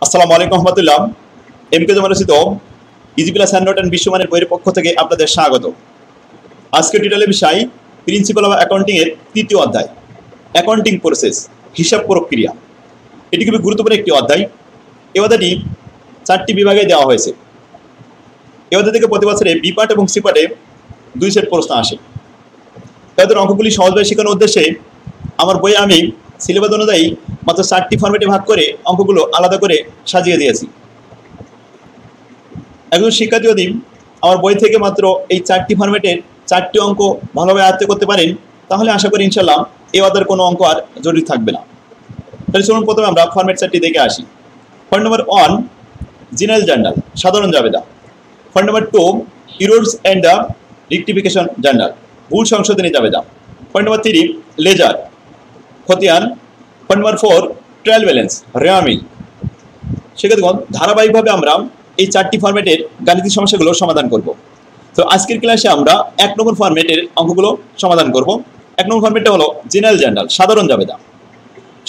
আসসালামু আলাইকুম রহমতুল্লাহ। এমকে জমা রচিত easy plus hand note and বিশ্বমানের বইয়ের পক্ষ থেকে আপনাদের স্বাগত। আজকের টিউটোরিয়ালের বিষয় প্রিন্সিপাল অফ অ্যাকাউন্টিং এর তৃতীয় অধ্যায়, অ্যাকাউন্টিং প্রসেস, হিসাব প্রক্রিয়া। এটি খুবই গুরুত্বপূর্ণ একটি অধ্যায়। এই অধ্যায়টি 4টি বিভাগে দেওয়া হয়েছে। এই অধ্যায় থেকে প্রতি বছরে বি পার্ট এবং সি পার্টে 2 সেট প্রশ্ন আসে। তাদের অঙ্কগুলি সহজভাবে শেখানোর উদ্দেশ্যে আমার বইয়ে আমি সিলেবাস অনুযায়ী মাত্র 4টি ফরম্যাটে ভাগ করে অঙ্কগুলো আলাদা করে সাজিয়ে দিয়েছি। একজন শিক্ষার্থী যদি আমার বই থেকে মাত্র এই 4টি ফরম্যাটের 4টি অঙ্ক ভালোভাবে আয়ত্ত করতে পারেন, তাহলে আশা করি ইনশাল্লাহ এই অধ্যায়ের কোনো অঙ্ক আর জরুরি থাকবে না। তাহলে চলুন প্রথমে আমরা ফরম্যাট 4টি দেখে আসি। পয়েন্ট নাম্বার 1, জেনারেল জার্নাল, সাধারণ জাবেদা। Point number 2, errors and the rectification journal, ভুল সংশোধনী জাবেদা। পয়েন্ট নাম্বার 3, লেজার, খতিয়ান। পয়েন্ট নাম্বার 4, ট্রায়াল ব্যালেন্স, রেওয়ামিল। সেক্ষেত্রে ধারাবাহিকভাবে আমরা এই 4টি ফরম্যাটের গাণিতিক সমস্যাগুলো সমাধান করব। তো আজকের ক্লাসে আমরা 1 নম্বর ফরম্যাটের অঙ্কগুলো সমাধান করব। 1 নম্বর ফরম্যাটটা হলো জেনারেল জার্নাল, সাধারণ জাবেদা।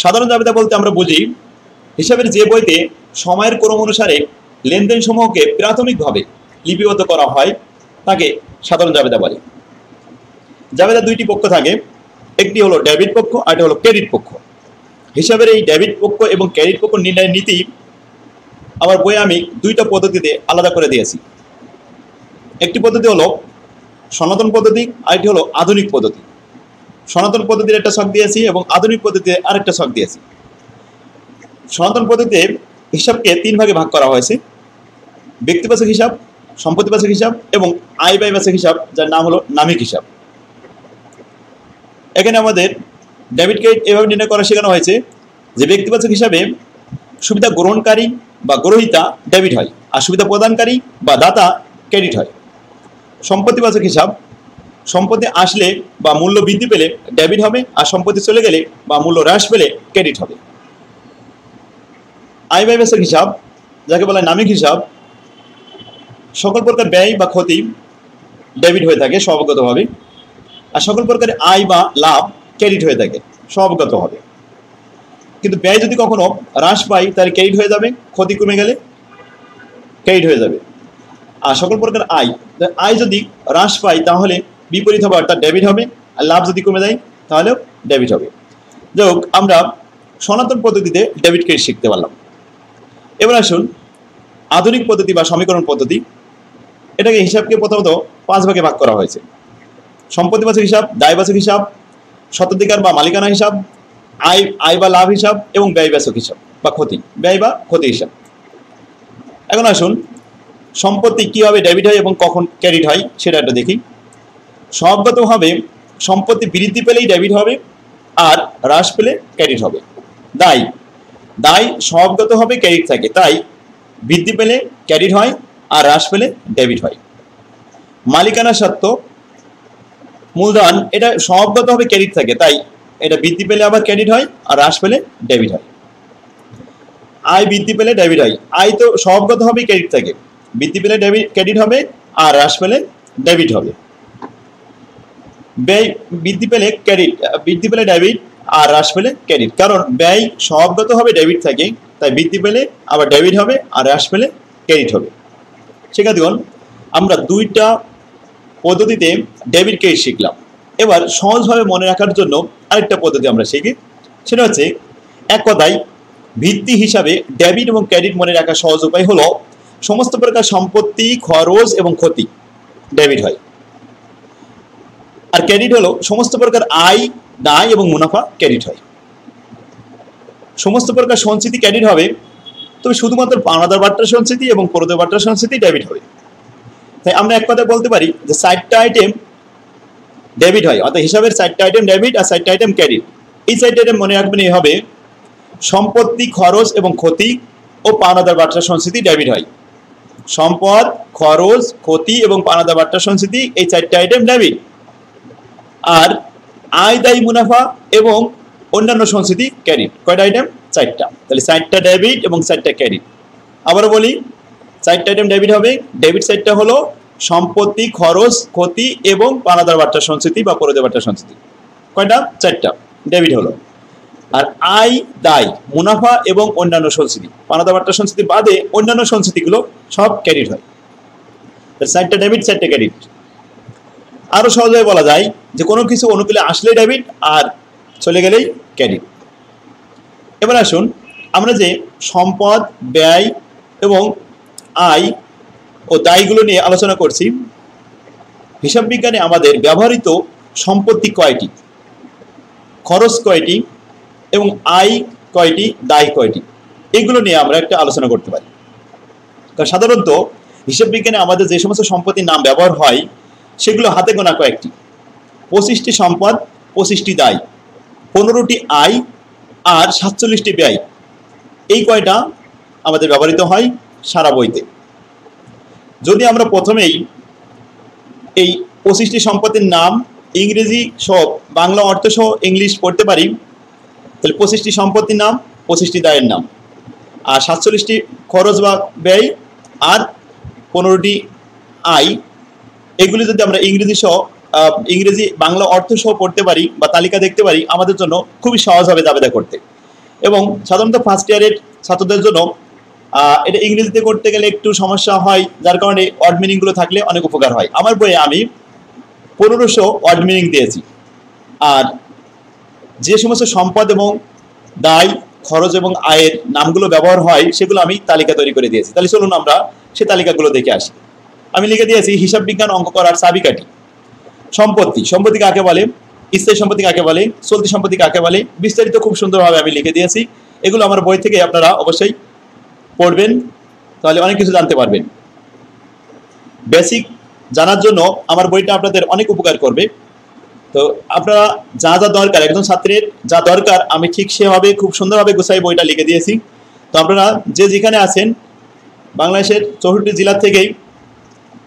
সাধারণ জাবেদা বলতে আমরা বুঝি হিসাবের যে বইতে সময়ের ক্রম অনুসারে লেনদেন সমূহকে প্রাথমিকভাবে লিপিবদ্ধ করা হয় তাকে সাধারণ জাবেদা বলে। জাবেদা 2টি পক্ষ থাকে, একটি হলো ডেবিট পক্ষ আর একটি হলো ক্রেডিট পক্ষ। হিসাবের এই ডেবিট পক্ষ এবং ক্রেডিট পক্ষ নির্ণয়ের নীতি আমার বইয়ে আমি 2টা পদ্ধতিতে আলাদা করে দিয়েছি। একটি পদ্ধতি হলো সনাতন পদ্ধতি, আরেকটি হলো আধুনিক পদ্ধতি। সনাতন পদ্ধতির একটা ছক দিয়েছি এবং আধুনিক পদ্ধতিতে আরেকটা ছক দিয়েছি। সনাতন পদ্ধতিতে হিসাবকে 3 ভাগে ভাগ করা হয়েছে: ব্যক্তিবাচক হিসাব, সম্পত্তিবাচক হিসাব এবং আয় ব্যয়বাচক হিসাব, যার নাম হলো নামিক হিসাব। এখানে আমাদের ডেবিট ক্রেডিট এভাবে নির্ণয় করা শেখানো হয়েছে যে ব্যক্তিবাচক হিসাবে সুবিধা গ্রহণকারী বা গ্রহীতা ডেবিট হয়, আর সুবিধা প্রদানকারী বা দাতা ক্রেডিট হয়। সম্পত্তিবাচক হিসাব, সম্পত্তি আসলে বা মূল্য বৃদ্ধি পেলে ডেবিট হবে, আর সম্পত্তি চলে গেলে বা মূল্য হ্রাস পেলে ক্রেডিট হবে। আয় ব্যয়বাচক হিসাব, যাকে বলা হয় নামিক হিসাব, সকল প্রকার ব্যয় বা ক্ষতি ডেবিট হয়ে থাকে স্বভাবগতভাবে, আর সকল প্রকারের আয় বা লাভ ক্রেডিট হয়ে থাকে স্বভাবগতভাবে। কিন্তু ব্যয় যদি কখনো হ্রাস পায় তাহলে ক্রেডিট হয়ে যাবে, ক্ষতি কমে গেলে ক্রেডিট হয়ে যাবে। আর সকল প্রকার আয় যদি হ্রাস পায় তাহলে বিপরীত হবে, অর্থাৎ ডেবিট হবে, আর লাভ যদি কমে যায় তাহলেও ডেবিট হবে। যাই হোক, আমরা সনাতন পদ্ধতিতে ডেবিট ক্রেডিট শিখতে পারলাম। এবার আসুন আধুনিক পদ্ধতি বা সমীকরণ পদ্ধতি। এটাকে হিসাবকে প্রথমত 5 ভাগে ভাগ করা হয়েছে: সম্পত্তিবাচক হিসাব, দায়বাচক হিসাব, স্বত্বাধিকার বা মালিকানা হিসাব, আয় বা লাভ হিসাব এবং ব্যয়বাচক হিসাব বা ব্যয় বা ক্ষতি হিসাব। এখন আসুন সম্পত্তি কীভাবে ডেবিট হয় এবং কখন ক্রেডিট হয় সেটা একটা দেখি। স্বভাবগতভাবে সম্পত্তি বৃদ্ধি পেলেই ডেবিট হবে আর হ্রাস পেলে ক্রেডিট হবে। দায় স্বভাবগতভাবে ক্রেডিট থাকে, তাই বৃদ্ধি পেলে ক্রেডিট হয় আর হ্রাস পেলে ডেবিট হয়। মালিকানা সত্ত্ব, মূলধন, এটা স্বভাবগতভাবে ক্রেডিট থাকে, তাই এটা বৃদ্ধি পেলে আবার ক্রেডিট হয় আর হ্রাস পেলে ডেবিট হয়। আয় বৃদ্ধি পেলে ডেবিট হয়, আয় তো স্বভাবগতভাবেই ক্রেডিট থাকে, বৃদ্ধি পেলে ক্রেডিট হবে আর হ্রাস পেলে ডেবিট হবে। ব্যয় বৃদ্ধি পেলে ডেবিট আর হ্রাস পেলে ক্রেডিট, কারণ ব্যয় স্বভাবগতভাবে ডেবিট থাকে, তাই বৃদ্ধি পেলে আবার ডেবিট হবে আর হ্রাস পেলে ক্রেডিট হবে। সেক্ষেত্রে আমরা 2টা পদ্ধতিতে ডেবিট ক্রেডিট শিখলাম। এবার সহজভাবে মনে রাখার জন্য আরেকটা পদ্ধতি আমরা শিখি, সেটা হচ্ছে এক কথায় ভিত্তি হিসাবে ডেবিট এবং ক্রেডিট মনে রাখার সহজ উপায় হলো সমস্ত প্রকার সম্পত্তি, খরচ এবং ক্ষতি ডেবিট হয়, আর ক্রেডিট হলো সমস্ত প্রকার আয়, দায় এবং মুনাফা ক্রেডিট হয়। সমস্ত প্রকার সঞ্চিতি ক্রেডিট হবে, তবে শুধুমাত্র পাওনাদার বাট্টার সঞ্চিতি এবং প্রদেয় বাট্টার সঞ্চিতি ডেবিট হবে। তাই আমরা এক কথা বলতে পারি যে 4টা আইটেম ডেবিট হয়, অর্থাৎ হিসাবের 4টা আইটেম ডেবিট আর 4টা আইটেম ক্রেডিট। এই 4টা আইটেম মনে রাখবেন এইভাবে: সম্পত্তি, খরচ এবং ক্ষতি ও পাওনাদার বাট্টার সঞ্চিতি ডেবিট হয়। সম্পদ, খরচ, ক্ষতি এবং পাওনাদার বাট্টার সঞ্চিতি, এই 4টা আইটেম ডেবিট। আর আয়, দায়, মুনাফা এবং অন্যান্য সঞ্চিতি ক্রেডিট। কয়টা আইটেম? 4টা। তাহলে 4টা ডেবিট এবং 4টা ক্রেডিট। আবারও বলি, 4টা আইটেম ডেবিট হবে। ডেবিট সাইডটা হলো সম্পত্তি, খরচ, ক্ষতি এবং পাওনাদার বাট্টার সঞ্চিতি বা প্রদেয় বাট্টার সঞ্চিতি। কয়টা? 4টা ডেবিট হলো। আর আয় দায় মুনাফা এবং অন্যান্য সঞ্চিতি, পাওনাদার সঞ্চিতি বাদে অন্যান্য সঞ্চিতিগুলো সব ক্রেডিট হয়। 4টা ডেবিট 4টা ক্রেডিট। আরো সহজভাবে বলা যায় যে কোনো কিছু অনুকূলে আসলে ডেবিট আর চলে গেলেই ক্রেডিট। এবার আসুন আমরা যে সম্পদ, ব্যয় এবং আয় ও দায়গুলো নিয়ে আলোচনা করছি, হিসাব বিজ্ঞানে আমাদের ব্যবহৃত সম্পত্তি কয়টি, খরচ কয়টি এবং আয় কয়টি, দায় কয়টি, এগুলো নিয়ে আমরা একটা আলোচনা করতে পারি। কারণ সাধারণত হিসাব বিজ্ঞানে আমাদের যে সমস্ত সম্পত্তির নাম ব্যবহার হয় সেগুলো হাতে গোনা কয়েকটি। 25টি সম্পদ, 25টি দায়, 15টি আয় আর 47টি ব্যয়, এই কয়টা আমাদের ব্যবহৃত হয় সারা বইতে। যদি আমরা প্রথমেই এই 25টি সম্পত্তির নাম ইংরেজি সহ বাংলা অর্থ সহ ইংলিশ পড়তে পারি, তাহলে 25টি সম্পত্তির নাম, 25টি দায়ের নাম, আর 47টি খরচ বা ব্যয় আর 15টি আয়, এগুলি যদি আমরা ইংরেজি বাংলা অর্থ সহ পড়তে পারি বা তালিকা দেখতে পারি, আমাদের জন্য খুবই সহজ হবে জাবেদা করতে। এবং সাধারণত ফার্স্ট ইয়ারের ছাত্রদের জন্য এটা ইংরেজিতে করতে গেলে একটু সমস্যা হয়, যার কারণে ওয়ার্ড মিনিংগুলো থাকলে অনেক উপকার হয়। আমার বইয়ে আমি 1500 ওয়ার্ড মিনিং দিয়েছি, আর যে সমস্ত সম্পদ এবং দায়, খরচ এবং আয়ের নামগুলো ব্যবহার হয় সেগুলো আমি তালিকা তৈরি করে দিয়েছি। তাহলে চলুন আমরা সেই তালিকাগুলো দেখে আসি। আমি লিখে দিয়েছি হিসাব বিজ্ঞান অঙ্ক করার চাবিকাঠি। সম্পত্তি কাকে বলে, স্থায়ী সম্পত্তি কাকে বলে, চলতি সম্পত্তি কাকে বলে, বিস্তারিত খুব সুন্দরভাবে আমি লিখে দিয়েছি। এগুলো আমার বই থেকে আপনারা অবশ্যই পড়বেন, তাহলে অনেক কিছু জানতে পারবেন। বেসিক জানার জন্য আমার বইটা আপনাদের অনেক উপকার করবে। তো আপনারা যা যা দরকার, একজন ছাত্রের যা দরকার আমি ঠিক সেভাবে খুব সুন্দরভাবে গুছাই বইটা লিখে দিয়েছি। তো আপনারা যে যেখানে আছেন বাংলাদেশের 64 জেলা থেকেই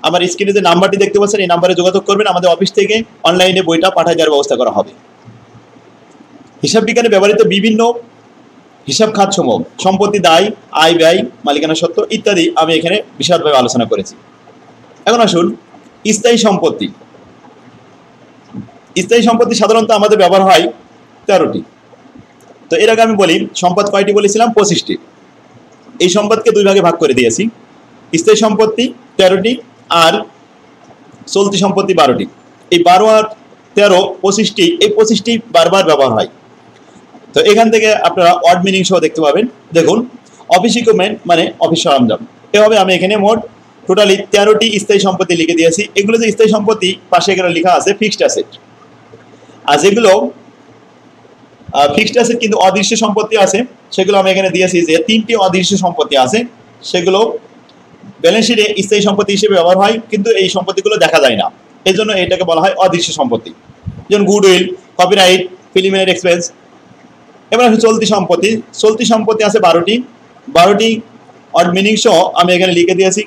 আমার স্ক্রিনে যে নাম্বারটি দেখতে পাচ্ছেন এই নাম্বারে যোগাযোগ করবেন, আমাদের অফিস থেকে অনলাইনে বইটা পাঠিয়ে দেওয়ার ব্যবস্থা করা হবে। হিসাব বিজ্ঞানে ব্যবহৃত বিভিন্ন হিসাব খাতসমূহ, সম্পত্তি, দায়, আয়, ব্যয়, মালিকানা সত্ত্ব ইত্যাদি আমি এখানে বিশদভাবে আলোচনা করেছি। এখন আসুন স্থায়ী সম্পত্তি। স্থায়ী সম্পত্তি সাধারণত আমাদের ব্যবহার হয় 13টি। তো এর আগে আমি বলি সম্পদ কয়টি বলেছিলাম, 25টি। এই সম্পদকে দুই ভাগে ভাগ করে দিয়েছি। স্থায়ী সম্পত্তি 13টি আর চলতি সম্পত্তি 12টি। এই 12 আর 13, 25টি, এই 25টি বারবার ব্যবহার হয়। তো এখান থেকে আপনারা ওয়ার্ড মিনিং সহ দেখতে পাবেন। দেখুন, অফিস ইকুইপমেন্ট মানে অফিস সরঞ্জাম। এভাবে আমি এখানে মোট টোটালি 13টি স্থায়ী সম্পত্তি লিখে দিয়েছি। এগুলো যে স্থায়ী সম্পত্তি পাশে এখানে লেখা আছে ফিক্সড অ্যাসেট। আর যেগুলো ফিক্সড অ্যাসেট কিন্তু অদৃশ্য সম্পত্তি আছে, সেগুলো আমি এখানে দিয়েছি যে 3টি অদৃশ্য সম্পত্তি আছে, সেগুলো ব্যালেন্স শিটে স্থায়ী সম্পত্তি হিসেবে ব্যবহার হয়, কিন্তু এই সম্পত্তিগুলো দেখা যায় না, এই জন্য এটাকে বলা হয় অদৃশ্য সম্পত্তি। যেমন গুডউইল, কপিরাইট, প্রিলিমিনারি এক্সপেন্স। এবার আছে চলতি সম্পত্তি। চলতি সম্পত্তি আছে 12টি অড মিনিং সহ আমি এখানে লিখে দিয়েছি।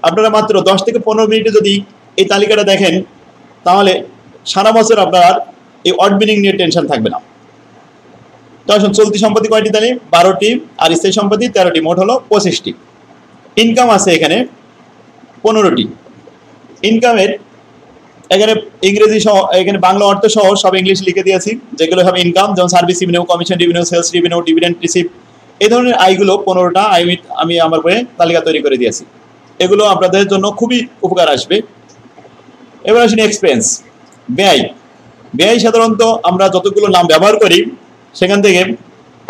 আপনারা মাত্র 10 থেকে 15 মিনিটে যদি এই তালিকাটা দেখেন তাহলে সারা বছর আপনার এই অড মিনিং নিয়ে টেনশন থাকবে না। তো আসুন চলতি সম্পত্তি কয়টি, তাহলে 12টি, আর স্থায়ী সম্পত্তি 13টি, মোট হলো 25টি। ইনকাম আছে এখানে 15টি। ইনকামের এখানে ইংরেজি সহ, এখানে বাংলা অর্থ সহ সব ইংলিশ লিখে দিয়েছি, যেগুলো হবে ইনকাম, যেমন service revenue, commission revenue, sales revenue, dividend receive, এই ধরনের আয়গুলো 15টা আমি আমার বইয়ে তালিকা তৈরি করে দিয়েছি। এগুলো আপনাদের জন্য খুবই উপকার আসবে। এবার আসুন এক্সপেন্স, ব্যয়। ব্যয় সাধারণত আমরা যতগুলো নাম ব্যবহার করি সেখান থেকে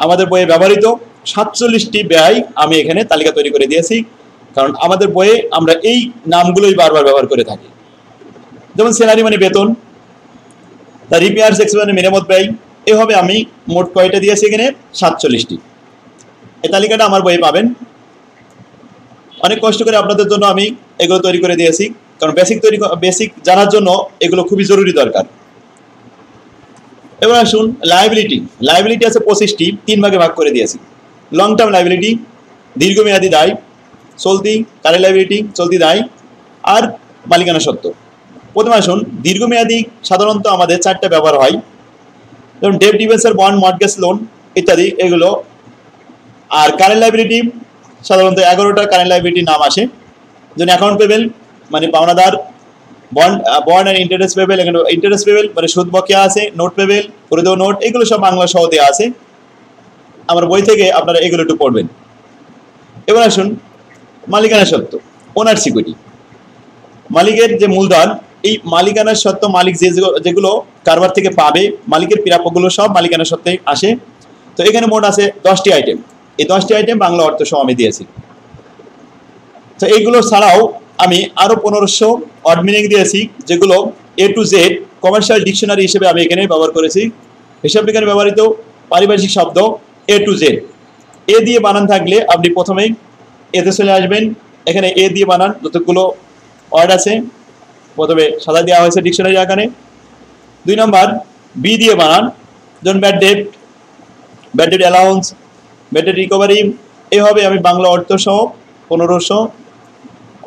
আমাদের বইয়ে ব্যবহৃত 47টি ব্যয় আমি এখানে তালিকা তৈরি করে দিয়েছি, কারণ আমাদের বইয়ে আমরা এই নামগুলোই বারবার ব্যবহার করে থাকি। যেমন স্যালারি মানে বেতন, তার রিপেয়ার্স এক্সপেন্স মানে মেরামত ব্যয়। এভাবে আমি মোট কয়টা দিয়েছি এখানে, 47টি। এই তালিকাটা আমার বইয়ে পাবেন। অনেক কষ্ট করে আপনাদের জন্য আমি এগুলো তৈরি করে দিয়েছি, কারণ বেসিক জানার জন্য এগুলো খুবই জরুরি দরকার। এবার আসুন লায়াবিলিটি। লায়াবিলিটি আছে 25টি, 3 ভাগে ভাগ করে দিয়েছি। লং টার্ম লায়াবিলিটি, দীর্ঘমেয়াদী দায়, চলতি কারেন্ট লায়াবিলিটি, চলতি দায়, আর মালিকানা সত্ত্ব। প্রথমে আসুন দীর্ঘমেয়াদী। সাধারণত আমাদের 4টা ব্যবহার হয়, যেমন debt debenture, bond, mortgage loan ইত্যাদি এগুলো। আর কারেন্ট লায়াবিলিটি সাধারণত 11টা কারেন্ট লায়াবিলিটির নাম আসে, যেমন অ্যাকাউন্ট পেবেল মানে পাওনাদার, বন্ড অ্যান্ড ইন্টারেস্ট পেবেল, এখানে ইন্টারেস্ট পেবেল মানে সুদ বকেয়া আছে, নোট পেবেল, পরিধেয় নোট, এগুলো সব বাংলা সহ দেওয়া আছে। আমার বই থেকে আপনারা এগুলো একটু পড়বেন। এবার আসুন মালিকানা সত্ত্ব, ওনার সিকিউরিটি। মালিকের যে মূলধন, এই মালিকানার সত্ত্ব মালিক যেগুলো কারবার থেকে পাবে, মালিকের প্রাপ্যগুলো সব মালিকানা সত্ত্বে আসে। তো এখানে মোট আছে 10টি আইটেম। এই 10টি আইটেম বাংলা অর্থ সহ আমি দিয়েছি। তো এইগুলো ছাড়াও আমি আরো 1500 অড মিনিং দিয়েছি, যেগুলো A to Z commercial dictionary হিসেবে আমি এখানে ব্যবহার করেছি। হিসাব বিজ্ঞানে ব্যবহৃত পারিভাষিক শব্দ A to Z। এ দিয়ে বানান থাকলে আপনি প্রথমেই এতে চলে আসবেন। এখানে এ দিয়ে বানান যতগুলো ওয়ার্ড আছে প্রথমে সাদা দেওয়া হয়েছে ডিকশনারি আকারে। 2 নম্বর বি দিয়ে বানান, যেমন bad date allowance, bad date recovery. এইভাবে আমি বাংলা অর্থ সহ 1500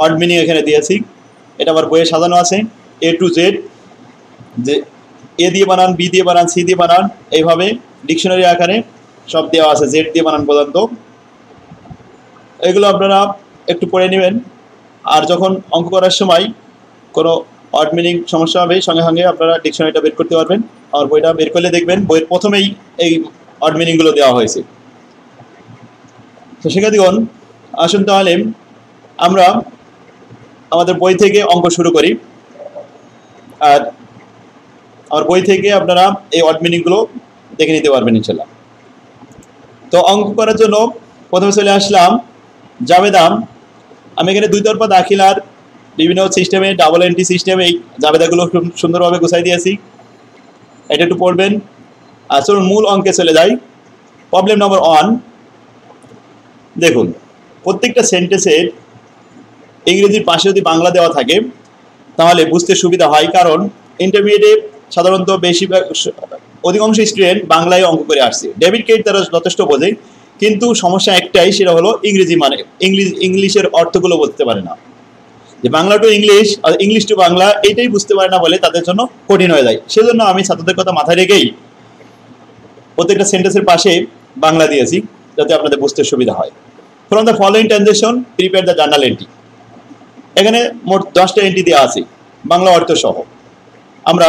অড মিনিং এখানে দিয়েছি। এটা আমার বইয়ে সাজানো আছে। A to Z, যে এ দিয়ে বানান, বি দিয়ে বানান, সি দিয়ে বানান, এইভাবে ডিকশনারি আকারে সব দেওয়া আছে, জেড দিয়ে বানান পর্যন্ত। এগুলো আপনারা একটু পড়ে নেবেন। আর যখন অঙ্ক করার সময় কোনো অড মিনিং সমস্যা হবে, সঙ্গে সঙ্গে আপনারা ডিকশনারিটা বের করতে পারবেন। আর বইটা বের করলে দেখবেন বইয়ের প্রথমেই এই অড মিনিংগুলো দেওয়া হয়েছে। তো শিক্ষার্থীগণ, আসুন তাহলে আমরা আমাদের বই থেকে অঙ্ক শুরু করি। আর আমার বই থেকে আপনারা এই অড মিনিংগুলো দেখে নিতে পারবেন ইনশাল্লাহ। তো অঙ্ক করার জন্য প্রথমে চলে আসলাম জাবেদা। আমি এখানে 2 তরফা দাখিলার বিভিন্ন সিস্টেমে, ডাবল এন্ট্রি সিস্টেমে এই জাবেদাগুলো খুব সুন্দরভাবে গুছাই দিয়েছি। এটা একটু পড়বেন। আর চলুন মূল অঙ্কে চলে যাই। প্রবলেম নম্বর 1। দেখুন, প্রত্যেকটা সেন্টেন্সের ইংরেজির পাশে যদি বাংলা দেওয়া থাকে তাহলে বুঝতে সুবিধা হয়, কারণ ইন্টারমিডিয়েটে সাধারণত বেশিরভাগ অধিকাংশ স্টুডেন্ট বাংলায় অঙ্ক করে আসছে। ডেবিট ক্রেডিট তারা যথেষ্ট বোঝে, কিন্তু সমস্যা একটাই, সেটা হলো ইংরেজি, মানে ইংলিশের অর্থগুলো বুঝতে পারে না। যে বাংলা টু ইংলিশ আর ইংলিশ টু বাংলা এইটাই বুঝতে পারে না বলে তাদের জন্য কঠিন হয়ে যায়। সেজন্য আমি ছাত্রদের কথা মাথায় রেখেই প্রত্যেকটা সেন্টেন্সের পাশে বাংলা দিয়েছি, যাতে আপনাদের বুঝতে সুবিধা হয়। From the following transaction prepare the journal entry. এখানে মোট 10টা এন্ট্রি দেওয়া আছে বাংলা অর্থ সহ। আমরা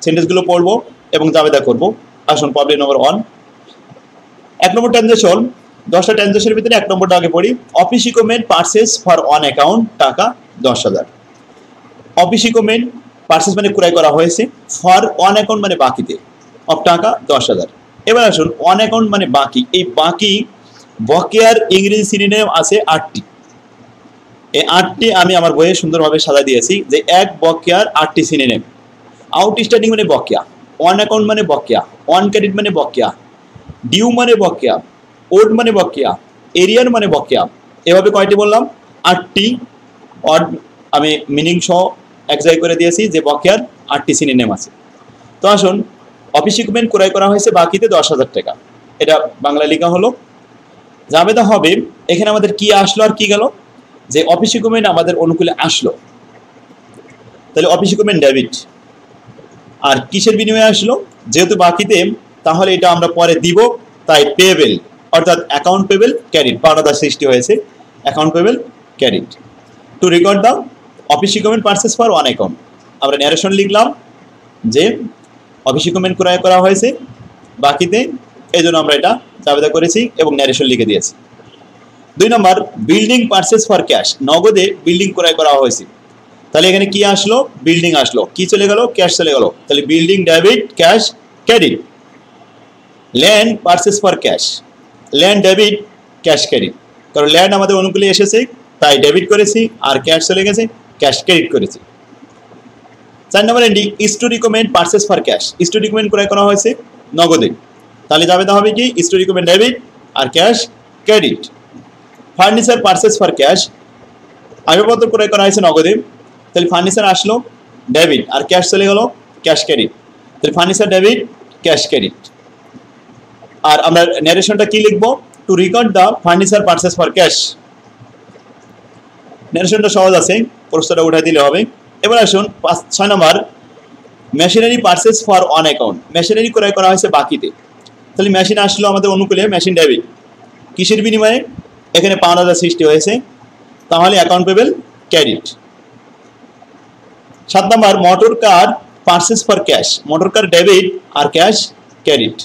সেন্টেন্সগুলো পড়বো এবং জাবেদা করব। আসুন প্রবলেম নম্বর 1। 1 নম্বর ট্রানজেকশন। 10টা ট্রানজেকশনের ভিতরে 1 নম্বরটা আগে পড়ি। Office equipment purchase for on account, টাকা 10,000। অফিস ইকুইপমেন্ট পারচেজ মানে ক্রয় করা হয়েছে, ফর অন অ্যাকাউন্ট মানে বাকিতে, অফ টাকা 10,000। এবার আসুন অন অ্যাকাউন্ট মানে বাকি। এই বাকি বকেয়ার ইংরেজি সিনোনিম আছে 8টি। এই 8টি আমি আমার বইয়ে সুন্দরভাবে সাজা দিয়েছি, যে এক বকেয়ার 8টি সিনোনিম। আউটস্ট্যান্ডিং মানে বকেয়া, অন অ্যাকাউন্ট মানে বকেয়া, অন ক্রেডিট মানে বকেয়া, ডিউ মানে বকেয়া, ওড মানে বকেয়া, এরিয়ার মানে বকেয়া। এভাবে কয়টি বললাম? 8টি অড আমি মিনিং সহ এক জায়গায় করে দিয়েছি, যে বকেয়ার 8টি সিনোনিম আছে। তো আসুন, অফিস ইকুইপমেন্ট ক্রয় করা হয়েছে বাকিতে 10,000 টাকা, এটা বাংলা লেখা হলো। জাবেদা হবে এখানে আমাদের কি আসলো আর কি গেল। যে অফিস ইকুইপমেন্ট আমাদের অনুকূলে আসলো, তাহলে অফিস ইকুইপমেন্ট ডেবিট। আর কিসের বিনিময়ে আসলো? যেহেতু বাকিতে, তাহলে এটা আমরা পরে দিব, তাই পেয়েবেল, অর্থাৎ অ্যাকাউন্ট পেবেল ক্রেডিট পাওনাদার সৃষ্টি হয়েছে, account payable credit. To record দাও office equipment purchase for on account, আমরা ন্যারেশন লিখলাম যে অফিস ইকুইপমেন্ট ক্রয় করা হয়েছে বাকিতে, এই জন্য আমরা এটা জাবেদা করেছি এবং ন্যারেশন লিখে দিয়েছি। 2 নম্বর বিল্ডিং পারচেজ ফর ক্যাশ, নগদে বিল্ডিং ক্রয় করা হয়েছে। তাহলে এখানে কি আসলো? বিল্ডিং আসলো, কি চলে গেল? ক্যাশ চলে গেল। তাহলে building debit, cash credit. Land purchase for cash, land debit, cash credit. কারণ ল্যান্ড আমাদের অনুকূলে এসেছে তাই ডেবিট করেছি, আর ক্যাশ চলে গেছে ক্যাশ ক্রেডিট করেছি। 4 নম্বর এন্ডি store recommend purchase for cash, store recommend ক্রয় করা হয়েছে নগদে, তাহলে জাবেদা হবে কি? স্টোর রিকমেন্ড ডেবিট আর cash credit. Furniture purchase for cash, আসবাবপত্র ক্রয় করা হয়েছে নগদে, তাহলে ফার্নিচার আসলো ডেবিট আর ক্যাশ চলে গেল ক্যাশ ক্রেডিট, তাহলে ফার্নিচার ডেবিট, ক্যাশ ক্রেডিট। আর আমরা ন্যারেশনটা কি লিখবো? To record the furniture purchase for cash. ন্যারেশনটা সহজ আছে, প্রশ্নটা উঠাই দিলে হবে। এবার আসুন 6 নম্বর machinery purchase for on account, machinery ক্রয় করা হয়েছে বাকিতে, তাহলে মেশিন আসলো আমাদের অনুকূলে, মেশিন ডেবিট। কিসের বিনিময়ে? এখানে পাওনাদার সৃষ্টি হয়েছে, তাহলে অ্যাকাউন্ট পেবেল ক্রেডিট। 7 নম্বর motor car purchase for cash, motor car debit আর ক্যাশ ক্রেডিট।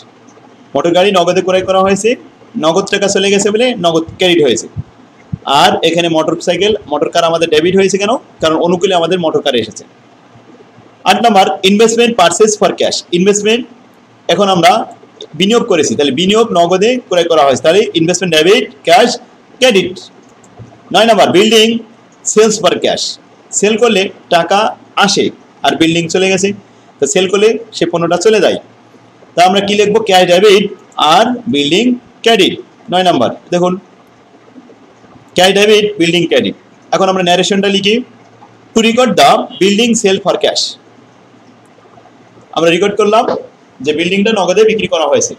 মোটর গাড়ি নগদে ক্রয় করা হয়েছে নগদ টাকা চলে গেছে বলে নগদ ক্রেডিট হয়েছে। আর এখানে মোটর কার আমাদের ডেবিট হয়েছে কেন? কারণ অনুকূলে আমাদের মোটর কার এসেছে। 8 number investment purchase for cash. Investment এখন আমরা বিনিয়োগ করেছি, তাহলে বিনিয়োগ নগদে ক্রয় করা হয়েছে, তাহলে investment debit, cash credit. 9 number building sales for cash. Sale করলে টাকা আসে আর বিল্ডিং চলে গেছে, তো সেল করলে সে পণ্যটা চলে যায়, তা আমরা কি লিখবো? ক্যাশ ডেবিট আর বিল্ডিং ক্রেডিট। 9 নাম্বার দেখুন ক্যাশ ডেবিট বিল্ডিং ক্রেডিট। এখন আমরা ন্যারেশনটা লিখি, to record the building sale for cash. আমরা রেকর্ড করলাম যে বিল্ডিংটা নগদে বিক্রি করা হয়েছে।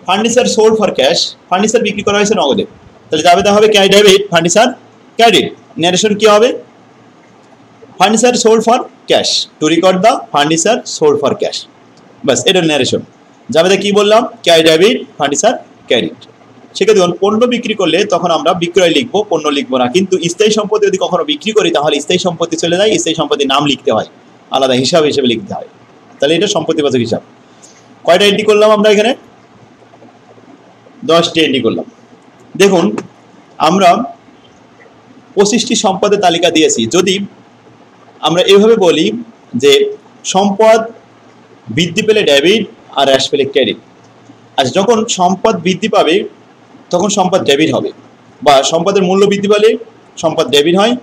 Furniture sold for cash. Furniture বিক্রি করা হয়েছে নগদে, তাহলে যাবে হবে cash debit furniture credit. Narration কি হবে? Furniture sold for cash, to record the furniture sold for cash. বাস এটা ন্যারেশন। যাবে কি বললাম? Cash debit furniture credit. সেক্ষেত্রে দেখুন পণ্য বিক্রি করলে তখন আমরা বিক্রয় লিখবো, পণ্য লিখবো না। কিন্তু স্থায়ী সম্পত্তি যদি কখনো বিক্রি করি তাহলে স্থায়ী সম্পত্তি চলে যায়, স্থায়ী সম্পত্তির নাম লিখতে হয়, আলাদা হিসাব হিসেবে লিখতে হয়, তাহলে এটা সম্পত্তিবাচক হিসাব। কয়টা এন্ট্রি করলাম আমরা এখানে? 10টি এন্ট্রি করলাম। দেখুন আমরা 25টি সম্পদের তালিকা দিয়েছি। যদি আমরা এভাবে বলি যে সম্পদ বৃদ্ধি পেলে ডেবিট আর হ্রাস পেলে ক্রেডিট, আর যখন সম্পদ বৃদ্ধি পাবে তখন সম্পদ ডেবিট হবে, বা সম্পদের মূল্য বৃদ্ধি পেলে সম্পদ ডেবিট হয়,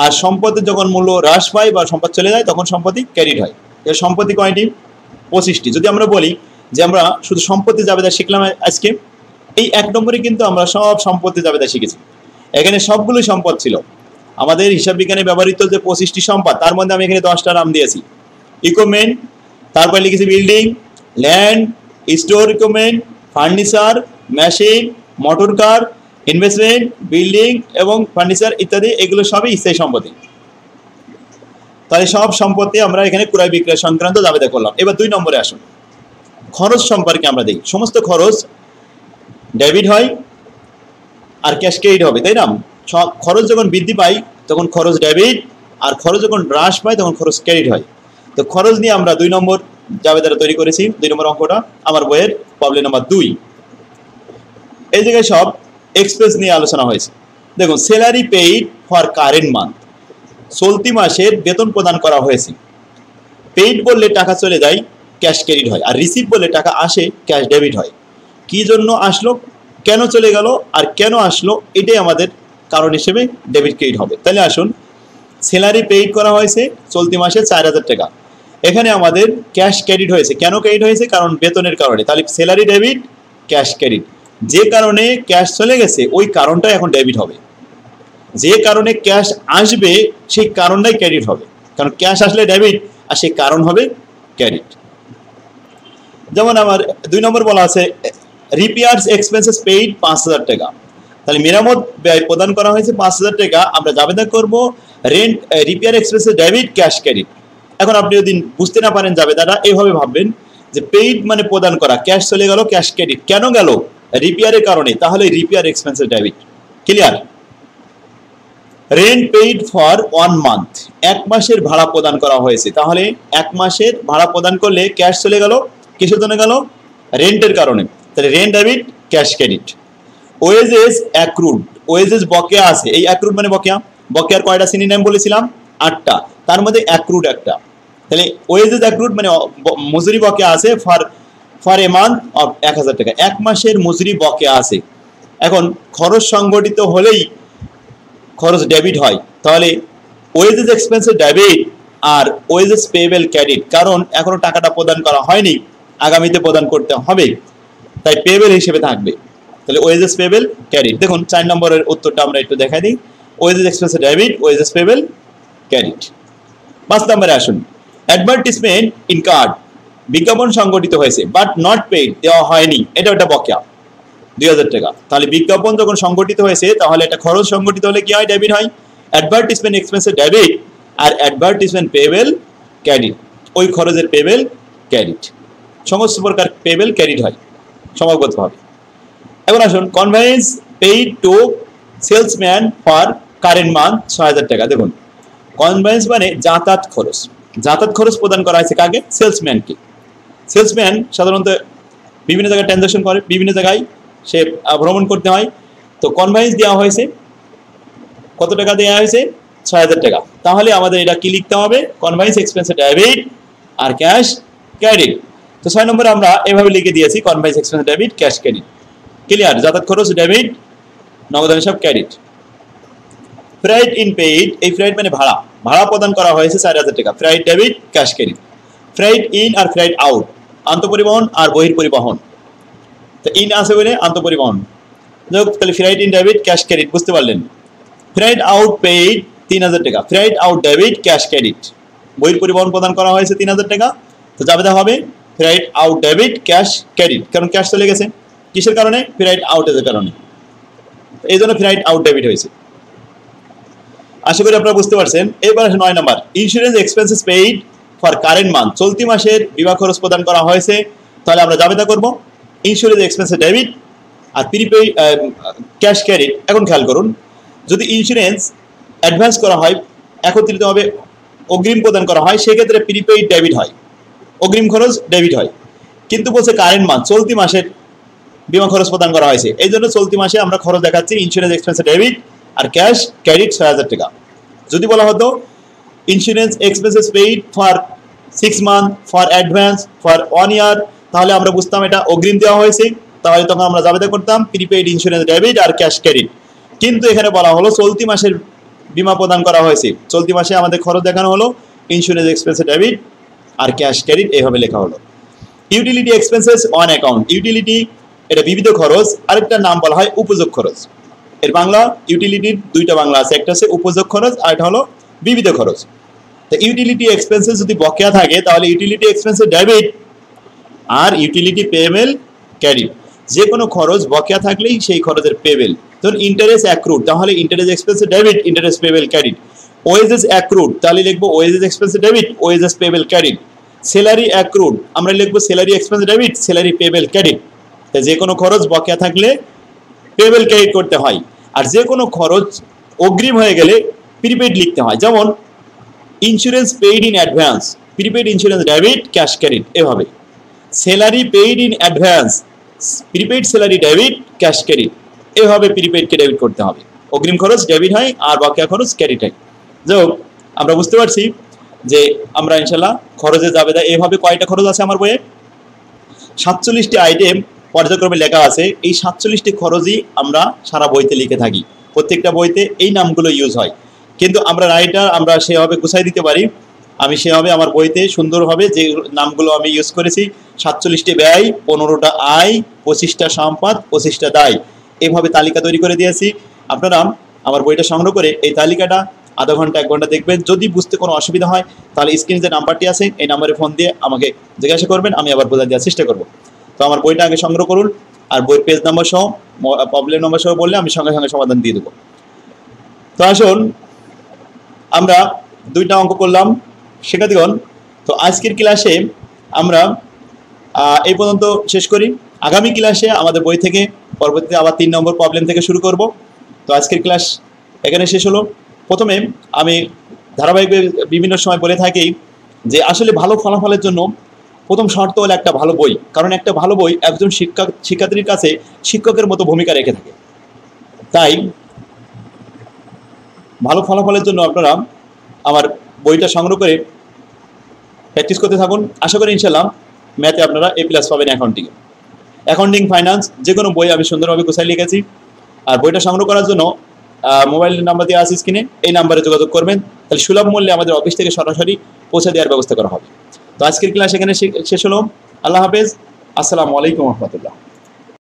আর সম্পদের যখন মূল্য হ্রাস পায় বা সম্পদ চলে যায় তখন সম্পত্তি ক্রেডিট হয়। এর সম্পত্তি কয়টি? 25টি। যদি আমরা বলি যে আমরা শুধু সম্পত্তি জাবেদা শিখলাম আজকে, এই 1 নম্বরে কিন্তু আমরা সব সম্পত্তি জাবেদা শিখেছি। এখানে সবগুলো সম্পদ ছিল। আমাদের হিসাব বিজ্ঞানে ব্যবহৃত যে 25টি সম্পদ, তার মধ্যে আমি এখানে 10টা নাম দিয়েছি। ইকুইপমেন্ট, তারপর লিখেছি building, land, store equipment, furniture, machine, motor car, investment, building এবং ফার্নিচার ইত্যাদি, এগুলো সবই স্থায়ী সম্পত্তি। তাহলে সব সম্পত্তি আমরা এখানে ক্রয় বিক্রয় সংক্রান্ত জাবেদা করলাম। এবার 2 নম্বরে আসুন, খরচ সম্পর্কে আমরা দেখি। সমস্ত খরচ ডেবিট হয় আর ক্যাশ ক্রেডিট হবে, তাই না? খরচ যখন বৃদ্ধি পায় তখন খরচ ডেবিট, আর খরচ যখন হ্রাস পায় তখন খরচ ক্রেডিট হয়। তো খরচ নিয়ে আমরা 2 নম্বর জাবেদাটা তৈরি করেছি। 2 নম্বর অঙ্কটা আমার বইয়ের প্রবলেম নাম্বার 2। এই জায়গায় সব এক্সপেন্স নিয়ে আলোচনা হয়েছে। দেখুন salary paid for current month, চলতি মাসের বেতন প্রদান করা হয়েছে। পেইড বললে টাকা চলে যায়, ক্যাশ ক্রেডিট হয়, আর রিসিভ বললে টাকা আসে, ক্যাশ ডেবিট হয়। কি জন্য আসলো, কেন চলে গেল, আর কেন আসলো, এটাই আমাদের কারণ হিসেবে ডেবিট ক্রেডিট হবে। তাহলে আসুন, স্যালারি পেইড করা হয়েছে চলতি মাসে 4000 টাকা, এখানে আমাদের ক্যাশ ক্রেডিট হয়েছে। কেন ক্রেডিট হয়েছে? কারণ বেতনের কারণে। তাহলে স্যালারি ডেবিট, ক্যাশ ক্রেডিট। যে কারণে ক্যাশ চলে গেছে ওই কারণটা এখন ডেবিট হবে, যে কারণে ক্যাশ আসবে সেই কারণটাই ক্রেডিট হবে, কারণ ক্যাশ আসলে ডেবিট আর সেই কারণ হবে ক্রেডিট। যেমন আমার 2 নম্বর বলা আছে রিপেয়ার্স এক্সপেন্সেস পেইড 5000 টাকা, তাহলে মেরামত ব্যয় প্রদান করা হয়েছে 5000 টাকা। আমরা জাবেদা করব rent repair expenses debit, cash credit. এখন আপনি যদি বুঝতে না পারেন জাবেদাটা, এইভাবে ভাববেন যে পেইড মানে প্রদান করা, ক্যাশ চলে গেল, ক্যাশ ক্রেডিট কেন গেল? রিপেয়ারের কারণে, তাহলে repair expenses debit. Clear? Rent paid for 1 month, 1 মাসের ভাড়া প্রদান করা হয়েছে, তাহলে 1 মাসের ভাড়া প্রদান করলে ক্যাশ চলে গেল, কিসের জন্য গেল? রেন্টের কারণে, তাহলে rent debit, cash credit. Wages accrued, wages বকেয়া আছে, এই অ্যাক্রুড মানে বকেয়া। বকেয়ার কয়টা সিনোনিম বলেছিলাম? 8টা, তার মধ্যে অ্যাক্রুড একটা। তাহলে ওয়েজেস অ্যাক্রুড মানে মজুরি বকেয়া আছে ফর এ মান্থ অফ 1000 টাকা, 1 মাসের মজুরি বকেয়া আছে। এখন খরচ সংগঠিত হলেই খরচ ডেবিট হয়, তাহলে ওয়েজেস এক্সপেন্সেস ডেবিট আর ওয়েজেস পেয়েবল ক্রেডিট, কারণ এখনো টাকাটা প্রদান করা হয়নি, আগামীতে প্রদান করতে হবে, তাই পেয়েবল হিসেবে থাকবে। তাহলে ওয়েজেস পেয়েবল ক্রেডিট। দেখুন 4 নম্বরের উত্তরটা আমরা একটু দেখাই দিই, wages expenses debit, wages payable credit. 5 নম্বরে আসুন, অ্যাডভার্টিসমেন্ট ইন কার্ড, বিজ্ঞাপন সংগঠিত হয়েছে বাট নট পেইড, দেওয়া হয়নি, এটা একটা বকেয়া 2000 টাকা। তাহলে বিজ্ঞাপন যখন সংগঠিত হয়েছে তাহলে একটা খরচ সংগঠিত হলে কি হয়? ডেবিট হয়। অ্যাডভার্টিসমেন্ট এক্সপেন্সেস ডেবিট আর অ্যাডভার্টিসমেন্ট পেয়েবল ক্রেডিট, ওই খরচের পেয়েবল ক্রেডিট। সমস্ত প্রকার পেয়েবল ক্রেডিট হয় সমাগতভাবে। এখন আসুন, convince paid two salesman for current month 6000 টাকা। দেখুন কনভেন্স মানে যাতায়াত খরচ, যাতায়াত খরচ প্রদান করা হয়েছে কাকে? সেলসম্যানকে। সেলসম্যান সাধারণত বিভিন্ন জায়গায় ট্রানজাকশন করে, বিভিন্ন জায়গায় সে ভ্রমণ করতে হয়। তো কনভেন্স দেওয়া হয়েছে, কত টাকা দেওয়া হয়েছে? ৬,০০০ টাকা। তাহলে আমাদের এটা কি লিখতে হবে? কনভেন্স এক্সপেন্স ডেবিট আর ক্যাশ ক্রেডিট। তো ৬ নম্বরে আমরা এভাবে লিখে দিয়েছি conveyance expense debit cash credit. Clear? যাতায়াত খরচ ডেবিট, নগদান সব ক্রেডিট। ফ্রাইট ইন পেইড, এই ফ্রাইট মানে ভাড়া, ভাড়া প্রদান করা হয়েছে ৪,০০০ টাকা। Freight debit cash credit. Freight in আর ফ্রাইট আউট, আন্তঃপরিবহন আর বহির্পরিবহন। তো ইন আছে বলে আন্তঃপরিবহন, যাই তাহলে freight in debit cash credit, বুঝতে পারলেন। ফ্রাইট আউট পেইড ৩,০০০ টাকা। Freight out debit cash credit, বহির্পরিবহন প্রদান করা হয়েছে ৩,০০০ টাকা। তো যাবে হবে freight out debit cash credit, কারণ ক্যাশ চলে গেছে। কিসের কারণে? ফ্রাইট আউটের কারণে, এই জন্য ফ্রাইট আউট ডেবিট হয়েছে। আশা করি আপনারা বুঝতে পারছেন। এবার ৯ নম্বর, insurance expenses paid for current month, চলতি মাসের বিমা খরচ প্রদান করা হয়েছে। তাহলে আমরা জাবেদা করব ইন্স্যুরেন্স এক্সপেন্সেস ডেবিট আর প্রিপেইড ক্যাশ ক্রেডিট। এখন খেয়াল করুন, যদি ইন্স্যুরেন্স অ্যাডভান্স করা হয়, একত্রিতভাবে অগ্রিম প্রদান করা হয়, সেক্ষেত্রে প্রিপেইড ডেবিট হয়, অগ্রিম খরচ ডেবিট হয়। কিন্তু বলছে কারেন্ট মান্থ, চলতি মাসের বিমা খরচ প্রদান করা হয়েছে, এই জন্য চলতি মাসে আমরা খরচ দেখাচ্ছি ইন্স্যুরেন্স এক্সপেন্সেস ডেবিট আর ক্যাশ ক্রেডিট ৬,০০০ টাকা। যদি বলা হতো insurance expenses paid for 6 month, for advance, for 1 ইয়ার, তাহলে আমরা বুঝতাম এটা অগ্রিম দেওয়া হয়েছে, তাহলে তখন আমরা জাবেদা করতাম প্রিপেইড ইন্স্যুরেন্স ডেবিট আর ক্যাশ ক্রেডিট। কিন্তু এখানে বলা হলো চলতি মাসের বিমা প্রদান করা হয়েছে, চলতি মাসে আমাদের খরচ দেখানো হলো ইন্স্যুরেন্স এক্সপেন্সেস ডেবিট আর ক্যাশ ক্রেডিট, এইভাবে লেখা হলো। Utility expenses on account, utility এটা বিবিধ খরচ, আরেকটা নাম বলা হয় উপযোগ খরচ। এর বাংলা ইউটিলিটির দুইটা বাংলা আছে, একটা হচ্ছে উপযোগ খরচ আর একটা হলো বিবিধ খরচ। তো ইউটিলিটি এক্সপেন্সেস যদি বকেয়া থাকে তাহলে ইউটিলিটি এক্সপেন্সেস ডেবিট আর ইউটিলিটি পেয়েবল ক্রেডিট। যে কোনো খরচ বকেয়া থাকলেই সেই খরচের পেবেল। ধরুন ইন্টারেস্ট অ্যাক্রুড, তাহলে interest expenses debit, interest payable credit. Wages accrued, তাহলে লিখবো wages expenses debit, wages payable credit. Salary accrued, আমরা লিখবো salary expense debit, salary payable credit. যে কোনো খরচ বকেয়া থাকলে পেবেল ক্রেডিট করতে হয়, আর যে কোনো খরচ অগ্রিম হয়ে গেলে প্রিপেইড লিখতে হয়। যেমন insurance paid in advance, prepaid insurance debit cash credit, এভাবে। Salary paid in advance, prepaid salary debit cash credit, এভাবে প্রিপেইডকে ডেবিট করতে হবে। অগ্রিম খরচ ডেবিট হয় আর বকেয়া খরচ ক্রেডিট হয়। যাই হোক, আমরা বুঝতে পারছি যে আমরা ইনশাল্লাহ খরচে জাবেদা এভাবে কয়টা খরচ আছে আমার বইয়ে? ৪৭টি আইটেম পর্যায়ক্রমে লেখা আছে। এই ৪৭টি খরচই আমরা সারা বইতে লিখে থাকি, প্রত্যেকটা বইতে এই নামগুলো ইউজ হয়। কিন্তু আমরা রাইটার, আমরা সেভাবে গুছাই দিতে পারি, আমি সেভাবে আমার বইতে সুন্দরভাবে যে নামগুলো আমি ইউজ করেছি, ৪৭টি ব্যয়, ১৫টা আয়, ২৫টা সম্পদ, ২৫টা দায়, এভাবে তালিকা তৈরি করে দিয়েছি। আপনারা আমার বইটা সংগ্রহ করে এই তালিকাটা আধা ঘন্টা ১ ঘন্টা দেখবেন। যদি বুঝতে কোনো অসুবিধা হয় তাহলে স্ক্রিনে যে নাম্বারটি আছে এই নাম্বারে ফোন দিয়ে আমাকে জিজ্ঞাসা করবেন, আমি আবার বোঝা দেওয়ার চেষ্টা করব। তো আমার বইটা আগে সংগ্রহ করুন, আর বইয়ের পেজ নাম্বার সহ, প্রবলেম নাম্বার সহ বললে আমি সঙ্গে সঙ্গে সমাধান দিয়ে দেবো। তো আসুন আমরা 2টা অঙ্ক করলাম শিক্ষার্থীগণ। তো আজকের ক্লাসে আমরা এই পর্যন্ত শেষ করি। আগামী ক্লাসে আমাদের বই থেকে পরবর্তীতে আবার 3 নম্বর প্রবলেম থেকে শুরু করব। তো আজকের ক্লাস এখানে শেষ হলো। প্রথমে আমি ধারাবাহিকভাবে বিভিন্ন সময় বলে থাকি যে আসলে ভালো ফলাফলের জন্য প্রথম শর্ত হলো একটা ভালো বই, কারণ একটা ভালো বই একজন শিক্ষার্থীর কাছে শিক্ষকের মতো ভূমিকা রেখে থাকে। তাই ভালো ফলাফলের জন্য আপনারা আমার বইটা সংগ্রহ করে প্র্যাকটিস করতে থাকুন। আশা করি ইনশাল্লাহ ম্যাথে আপনারা A+ পাবেন। অ্যাকাউন্টিং, ফাইন্যান্স, যে কোনো বই আমি সুন্দরভাবে গুছাই লিখেছি। আর বইটা সংগ্রহ করার জন্য মোবাইল নাম্বার দিয়ে আছে স্ক্রিনে, এই নাম্বারে যোগাযোগ করবেন, তাহলে সুলভ মূল্যে আমাদের অফিস থেকে সরাসরি পৌঁছে দেওয়ার ব্যবস্থা করা হবে। তো আজকের ক্লাস এখানে শেষ হলো। আল্লাহ হাফেজ, আসসালামু আলাইকুম রহমতুল্লাহ।